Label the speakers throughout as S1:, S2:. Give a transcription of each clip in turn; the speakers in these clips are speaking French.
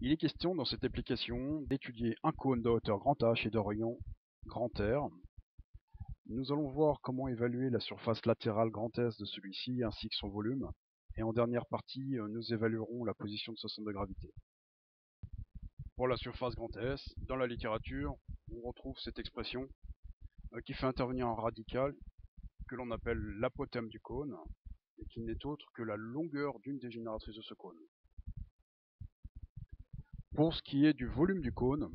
S1: Il est question dans cette application d'étudier un cône de hauteur grand H et de rayon grand R. Nous allons voir comment évaluer la surface latérale grand S de celui-ci ainsi que son volume. Et en dernière partie, nous évaluerons la position de son centre de gravité. Pour la surface grand S, dans la littérature, on retrouve cette expression qui fait intervenir un radical que l'on appelle l'apothème du cône et qui n'est autre que la longueur d'une des génératrices de ce cône. Pour ce qui est du volume du cône,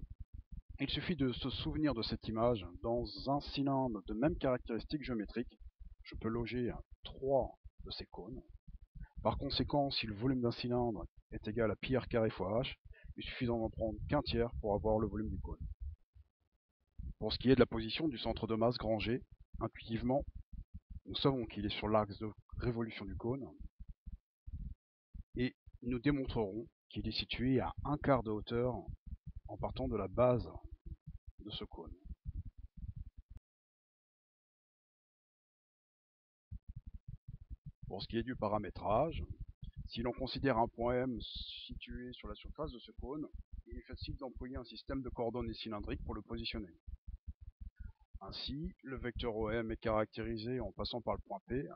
S1: il suffit de se souvenir de cette image. Dans un cylindre de même caractéristiques géométriques, je peux loger 3 de ces cônes. Par conséquent, si le volume d'un cylindre est égal à pi r carré fois h, il suffit d'en prendre qu'un tiers pour avoir le volume du cône. Pour ce qui est de la position du centre de masse grand G, intuitivement, nous savons qu'il est sur l'axe de révolution du cône, et nous démontrerons qu'il est situé à 1/4 de hauteur en partant de la base de ce cône. Pour ce qui est du paramétrage, si l'on considère un point M situé sur la surface de ce cône, il est facile d'employer un système de coordonnées cylindriques pour le positionner. Ainsi, le vecteur OM est caractérisé en passant par le point P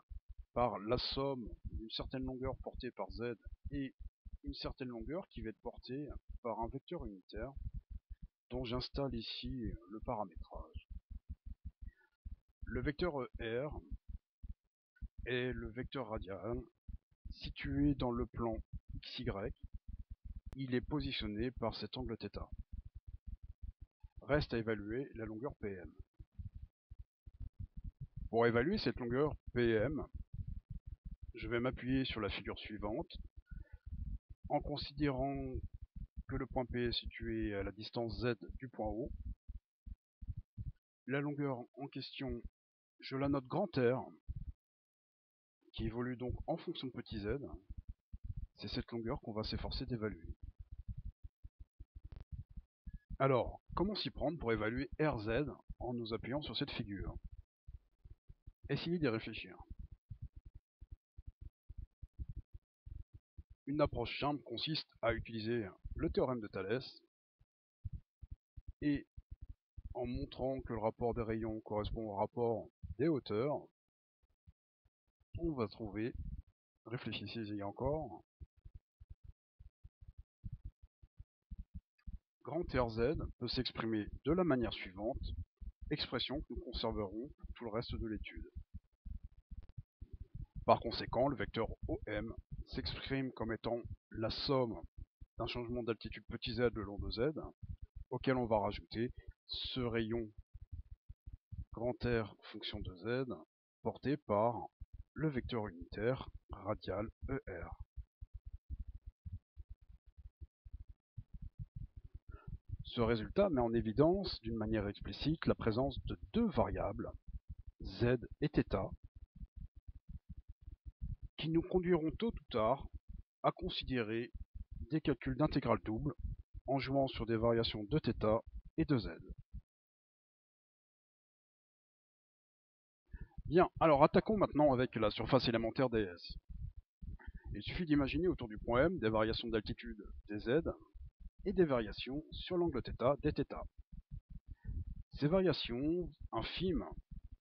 S1: par la somme d'une certaine longueur portée par Z et une certaine longueur qui va être portée par un vecteur unitaire dont j'installe ici le paramétrage. Le vecteur ER est le vecteur radial situé dans le plan XY. Il est positionné par cet angle θ. Reste à évaluer la longueur PM. Pour évaluer cette longueur PM, je vais m'appuyer sur la figure suivante en considérant que le point P est situé à la distance Z du point O. La longueur en question, je la note grand R, qui évolue donc en fonction de petit z. C'est cette longueur qu'on va s'efforcer d'évaluer. Alors, comment s'y prendre pour évaluer RZ en nous appuyant sur cette figure? Essayez d'y réfléchir. Une approche simple consiste à utiliser le théorème de Thalès et en montrant que le rapport des rayons correspond au rapport des hauteurs, on va trouver, réfléchissez-y encore, grand RZ peut s'exprimer de la manière suivante, expression que nous conserverons pour tout le reste de l'étude. Par conséquent, le vecteur OM s'exprime comme étant la somme d'un changement d'altitude petit z le long de z, auquel on va rajouter ce rayon grand R fonction de z porté par le vecteur unitaire radial ER. Ce résultat met en évidence d'une manière explicite la présence de deux variables, z et θ, qui nous conduiront tôt ou tard à considérer des calculs d'intégrale double en jouant sur des variations de θ et de z. Bien, alors attaquons maintenant avec la surface élémentaire ds. Il suffit d'imaginer autour du point M des variations d'altitude dz et des variations sur l'angle θ dθ. Ces variations infimes,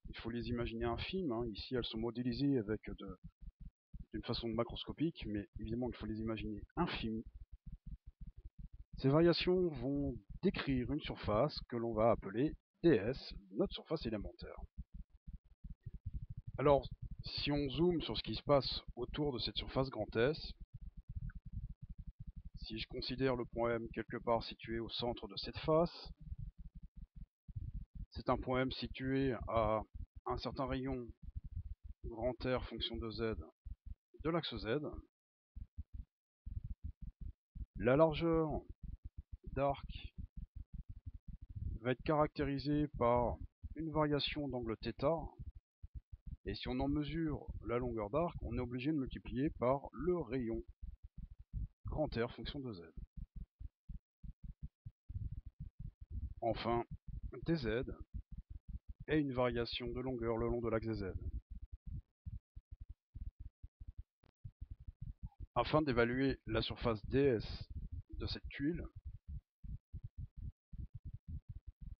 S1: il faut les imaginer infimes, ici elles sont modélisées avec d'une façon macroscopique, mais évidemment il faut les imaginer infimes. Ces variations vont décrire une surface que l'on va appeler ds, notre surface élémentaire. Alors, si on zoome sur ce qui se passe autour de cette surface grand S, si je considère le point M quelque part situé au centre de cette face, c'est un point M situé à un certain rayon grand R fonction de Z de l'axe Z. La largeur d'arc va être caractérisée par une variation d'angle θ, et si on en mesure la longueur d'arc, on est obligé de multiplier par le rayon grand R fonction de Z. Enfin, dz est une variation de longueur le long de l'axe Z. Afin d'évaluer la surface ds de cette tuile,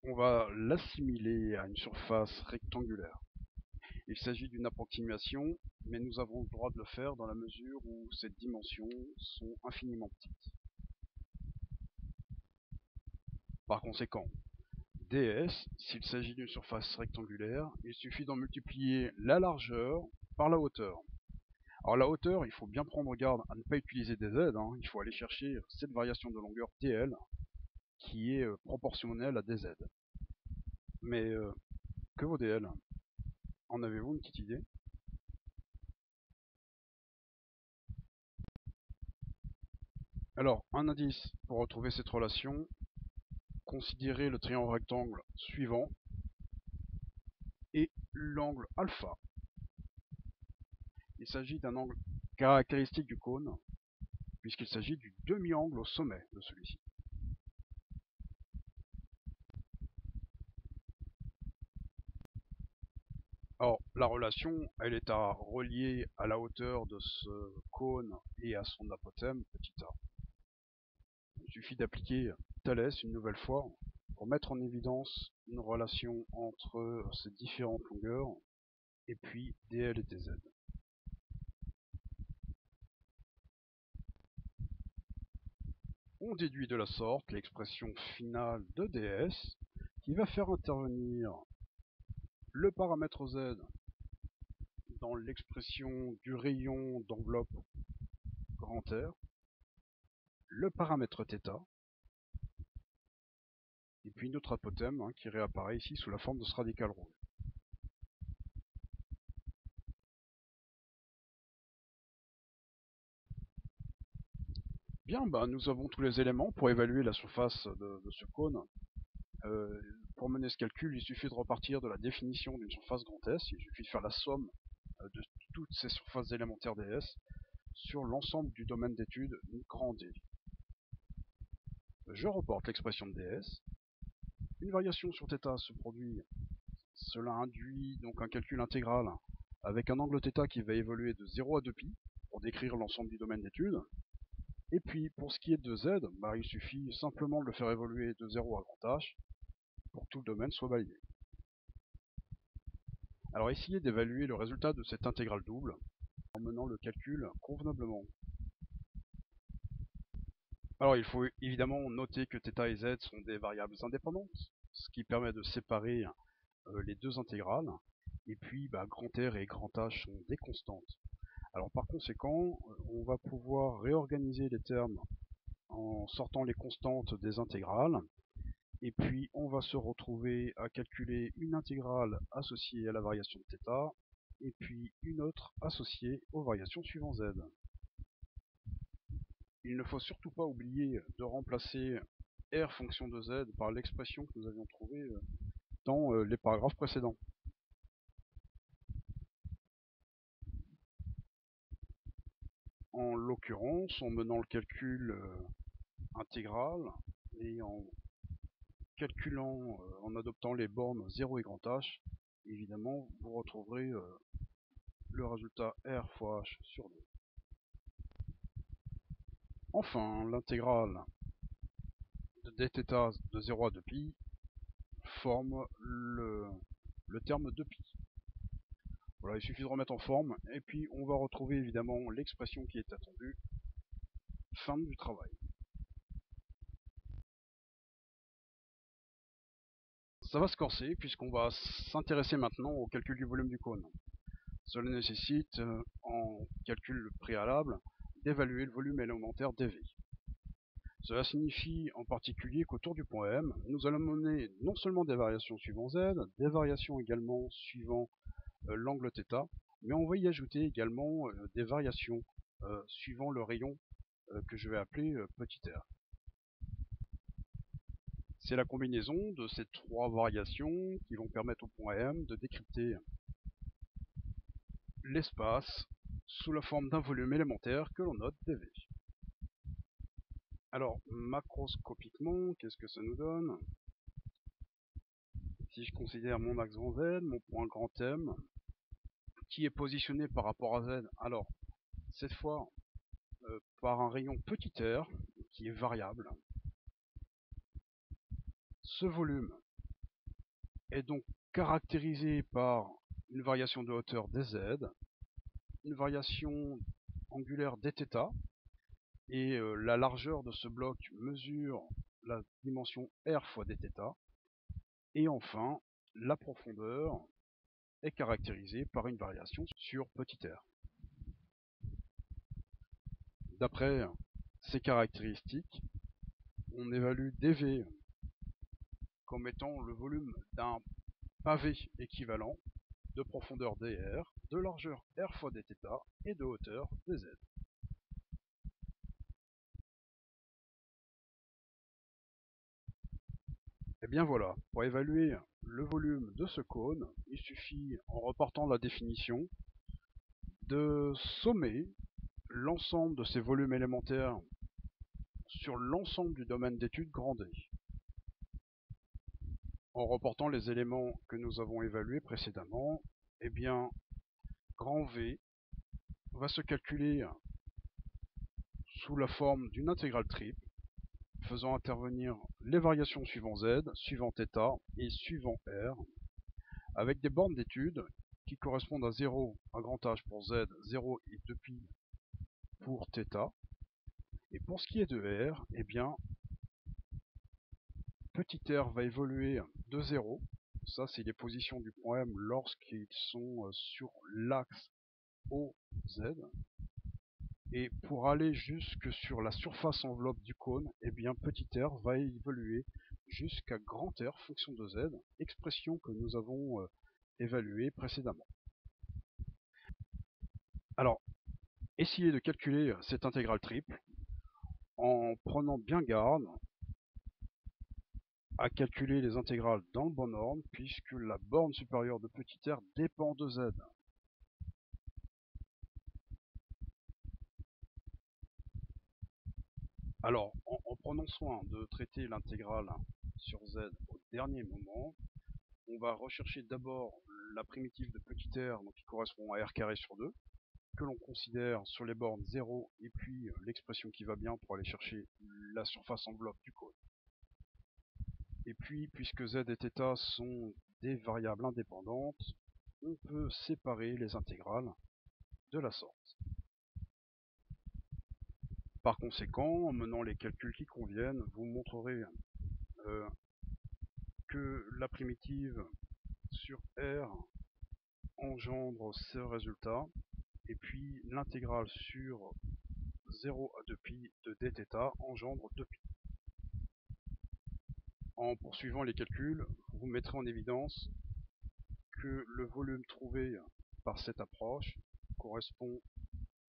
S1: on va l'assimiler à une surface rectangulaire. Il s'agit d'une approximation, mais nous avons le droit de le faire dans la mesure où ces dimensions sont infiniment petites. Par conséquent, ds, s'il s'agit d'une surface rectangulaire, il suffit d'en multiplier la largeur par la hauteur. Alors la hauteur, il faut bien prendre garde à ne pas utiliser des z, il faut aller chercher cette variation de longueur dl qui est proportionnelle à dz. Mais que vaut dl? En avez-vous une petite idée? Alors, un indice pour retrouver cette relation, considérez le triangle rectangle suivant et l'angle alpha. Il s'agit d'un angle caractéristique du cône, puisqu'il s'agit du demi-angle au sommet de celui-ci. Alors, la relation, elle est à relier à la hauteur de ce cône et à son apothème, petit a. Il suffit d'appliquer Thalès une nouvelle fois pour mettre en évidence une relation entre ces différentes longueurs et puis dl et dz. On déduit de la sorte l'expression finale de ds qui va faire intervenir le paramètre z dans l'expression du rayon d'enveloppe grand R, le paramètre θ, et puis notre apothème qui réapparaît ici sous la forme de ce radical rouge. Bien, nous avons tous les éléments pour évaluer la surface de ce cône. Pour mener ce calcul, il suffit de repartir de la définition d'une surface grand S, il suffit de faire la somme de toutes ces surfaces élémentaires ds sur l'ensemble du domaine d'étude grand D. Je reporte l'expression de ds. Une variation sur θ se produit. Cela induit donc un calcul intégral avec un angle θ qui va évoluer de 0 à 2π pour décrire l'ensemble du domaine d'étude. Et puis pour ce qui est de z, il suffit simplement de le faire évoluer de 0 à grand H pour que tout le domaine soit validé. Alors essayez d'évaluer le résultat de cette intégrale double en menant le calcul convenablement. Alors il faut évidemment noter que θ et z sont des variables indépendantes, ce qui permet de séparer les deux intégrales, et puis grand R et grand H sont des constantes. Alors par conséquent, on va pouvoir réorganiser les termes en sortant les constantes des intégrales, et puis on va se retrouver à calculer une intégrale associée à la variation de θ, et puis une autre associée aux variations suivant z. Il ne faut surtout pas oublier de remplacer R fonction de z par l'expression que nous avions trouvée dans les paragraphes précédents. En l'occurrence, en menant le calcul intégral et en calculant, en adoptant les bornes 0 et grand H, évidemment, vous retrouverez le résultat R fois H sur 2. Enfin, l'intégrale de dθ de 0 à 2π forme le terme 2π. Voilà, il suffit de remettre en forme, et puis on va retrouver évidemment l'expression qui est attendue. Fin du travail. Ça va se corser, puisqu'on va s'intéresser maintenant au calcul du volume du cône. Cela nécessite, en calcul préalable, d'évaluer le volume élémentaire dV. Cela signifie en particulier qu'autour du point M, nous allons mener non seulement des variations suivant Z, des variations également suivant l'angle θ, mais on va y ajouter également des variations suivant le rayon que je vais appeler petit r. C'est la combinaison de ces trois variations qui vont permettre au point M de décrypter l'espace sous la forme d'un volume élémentaire que l'on note dV. Alors, macroscopiquement, qu'est-ce que ça nous donne? Si je considère mon axe grand Z, mon point grand M, qui est positionné par rapport à Z, alors, cette fois, par un rayon petit r, qui est variable. Ce volume est donc caractérisé par une variation de hauteur dz, une variation angulaire dθ, et la largeur de ce bloc mesure la dimension r fois dθ, et enfin la profondeur est caractérisée par une variation sur petit r. D'après ces caractéristiques, on évalue dV comme étant le volume d'un pavé équivalent de profondeur dr, de largeur r fois dθ et de hauteur dz. Et bien voilà, pour évaluer le volume de ce cône, il suffit, en reportant la définition, de sommer l'ensemble de ces volumes élémentaires sur l'ensemble du domaine d'étude grand D. En reportant les éléments que nous avons évalués précédemment, eh bien, grand V va se calculer sous la forme d'une intégrale triple, faisant intervenir les variations suivant Z, suivant θ et suivant R, avec des bornes d'étude qui correspondent à 0 à grand H pour Z, 0 et 2π pour θ. Et pour ce qui est de R, eh bien, petit r va évoluer de 0. Ça, c'est les positions du point M lorsqu'ils sont sur l'axe OZ. Et pour aller jusque sur la surface enveloppe du cône, eh bien, petit r va évoluer jusqu'à grand R, fonction de Z, expression que nous avons évaluée précédemment. Alors, essayez de calculer cette intégrale triple en prenant bien garde à calculer les intégrales dans le bon ordre, puisque la borne supérieure de petit r dépend de Z. Alors, en prenant soin de traiter l'intégrale sur Z au dernier moment, on va rechercher d'abord la primitive de petit r, donc qui correspond à r carré sur 2, que l'on considère sur les bornes 0, et puis l'expression qui va bien pour aller chercher la surface enveloppe du cône. Et puis, puisque Z et θ sont des variables indépendantes, on peut séparer les intégrales de la sorte. Par conséquent, en menant les calculs qui conviennent, vous montrerez que la primitive sur R engendre ce résultat, et puis l'intégrale sur 0 à 2π de dθ engendre 2π. En poursuivant les calculs, vous mettrez en évidence que le volume trouvé par cette approche correspond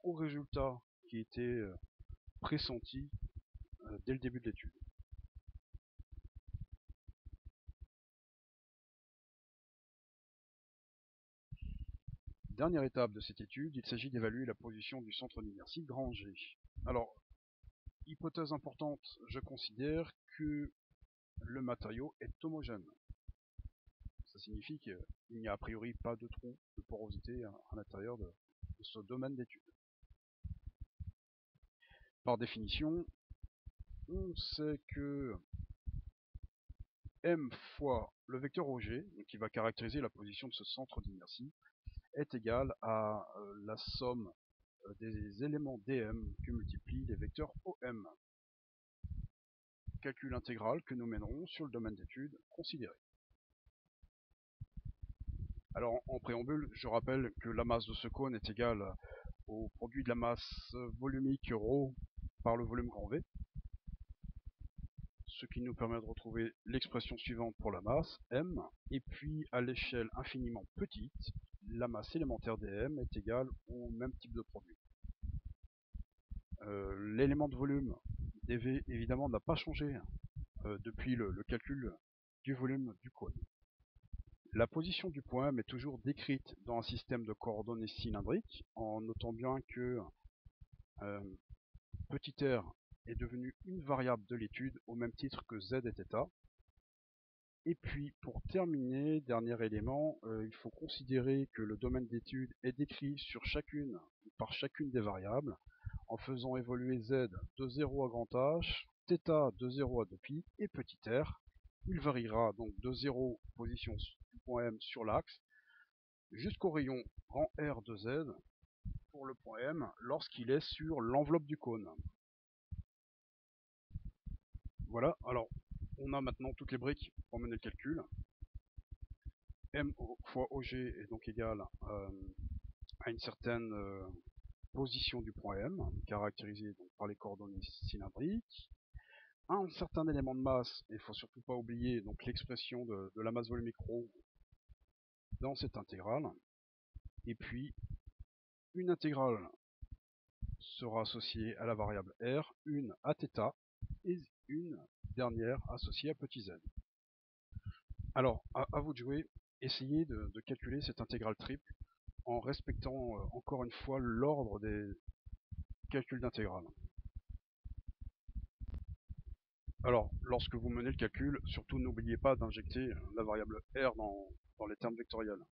S1: au résultat qui était pressenti dès le début de l'étude. Dernière étape de cette étude, il s'agit d'évaluer la position du centre d'inertie grand G. Alors, hypothèse importante, je considère que le matériau est homogène. Ça signifie qu'il n'y a a priori pas de trou de porosité à l'intérieur de ce domaine d'étude. Par définition, on sait que m fois le vecteur OG, qui va caractériser la position de ce centre d'inertie, est égal à la somme des éléments dm que multiplient les vecteurs OM. Calcul intégral que nous mènerons sur le domaine d'étude considéré. Alors en préambule, je rappelle que la masse de ce cône est égale au produit de la masse volumique ρ par le volume grand V, ce qui nous permet de retrouver l'expression suivante pour la masse, m, et puis à l'échelle infiniment petite, la masse élémentaire dm est égale au même type de produit. L'élément de volume dV évidemment n'a pas changé depuis le calcul du volume du cône. La position du point M est toujours décrite dans un système de coordonnées cylindriques, en notant bien que petit r est devenu une variable de l'étude au même titre que z et θ. Et puis pour terminer, dernier élément, il faut considérer que le domaine d'étude est décrit sur par chacune des variables en faisant évoluer z de 0 à grand H, θ de 0 à 2π et petit r. Il variera donc de 0 position du point M sur l'axe jusqu'au rayon grand R de z pour le point M lorsqu'il est sur l'enveloppe du cône. Voilà, alors on a maintenant toutes les briques pour mener le calcul. M fois OG est donc égal à une certaine position du point M, caractérisée donc par les coordonnées cylindriques. Un certain élément de masse, et il ne faut surtout pas oublier donc l'expression de la masse volumique ρ dans cette intégrale. Et puis, une intégrale sera associée à la variable R, une à θ, et une dernière associée à petit z. Alors, à vous de jouer, essayez de calculer cette intégrale triple en respectant encore une fois l'ordre des calculs d'intégrale. Alors, lorsque vous menez le calcul, surtout n'oubliez pas d'injecter la variable R dans les termes vectoriels.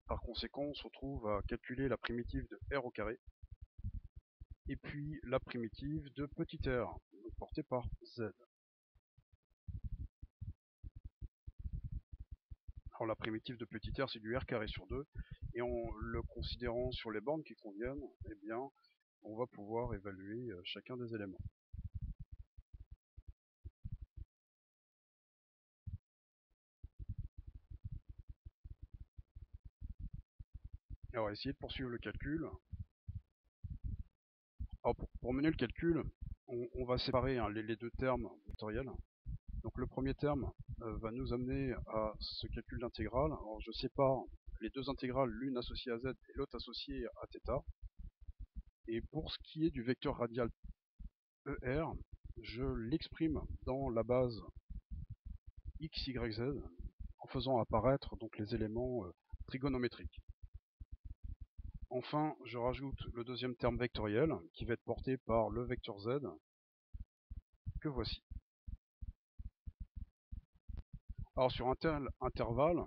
S1: Par conséquent, on se retrouve à calculer la primitive de R au carré, et puis la primitive de petit r, donc portée par z. Alors la primitive de petit r, c'est du r carré sur 2, et en le considérant sur les bornes qui conviennent, eh bien, on va pouvoir évaluer chacun des éléments. Alors, essayez de poursuivre le calcul. Alors, pour mener le calcul, on va séparer les deux termes vectoriels. Donc le premier terme va nous amener à ce calcul d'intégrale. Alors je sépare les deux intégrales, l'une associée à z et l'autre associée à θ. Et pour ce qui est du vecteur radial ER, je l'exprime dans la base x, y, z en faisant apparaître donc les éléments trigonométriques. Enfin, je rajoute le deuxième terme vectoriel qui va être porté par le vecteur z que voici. Alors sur un tel intervalle,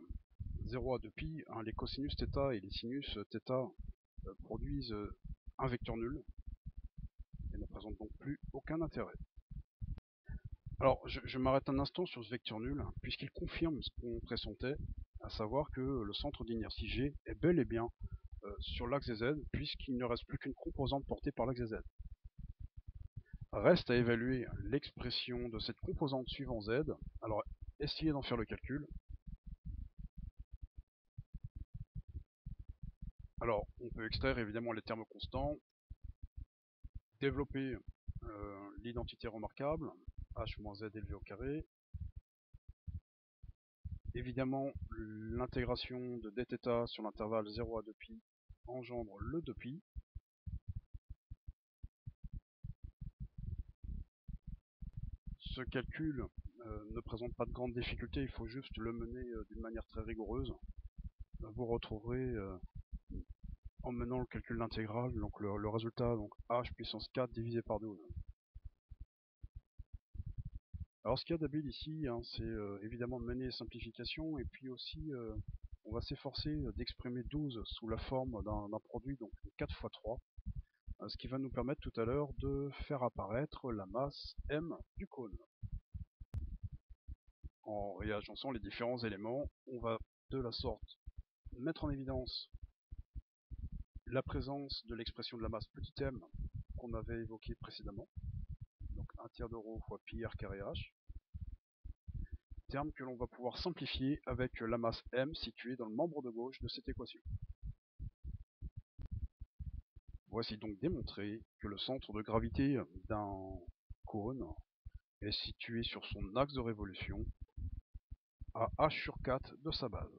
S1: 0 à 2π, les cosinus θ et les sinus θ produisent un vecteur nul et ne présentent donc plus aucun intérêt. Alors je m'arrête un instant sur ce vecteur nul puisqu'il confirme ce qu'on pressentait, à savoir que le centre d'inertie G est bel et bien sur l'axe des z puisqu'il ne reste plus qu'une composante portée par l'axe des z. Reste à évaluer l'expression de cette composante suivant z. Alors essayez d'en faire le calcul. Alors on peut extraire évidemment les termes constants, développer l'identité remarquable, h moins z élevé au carré. Évidemment, l'intégration de dθ sur l'intervalle 0 à 2π engendre le 2π. Ce calcul ne présente pas de grande difficulté, il faut juste le mener d'une manière très rigoureuse. Vous retrouverez en menant le calcul d'intégrale, donc le résultat, donc h puissance 4 divisé par 12. Alors ce qu'il y a d'habile ici, c'est évidemment de mener les simplifications, et puis aussi on va s'efforcer d'exprimer 12 sous la forme d'un produit, donc 4 fois 3, ce qui va nous permettre tout à l'heure de faire apparaître la masse M du cône. En réagençant les différents éléments, on va de la sorte mettre en évidence la présence de l'expression de la masse petit m qu'on avait évoquée précédemment, donc 1 tiers de ρ fois pi r carré h, terme que l'on va pouvoir simplifier avec la masse m située dans le membre de gauche de cette équation. Voici donc démontré que le centre de gravité d'un cône est situé sur son axe de révolution à h sur 4 de sa base.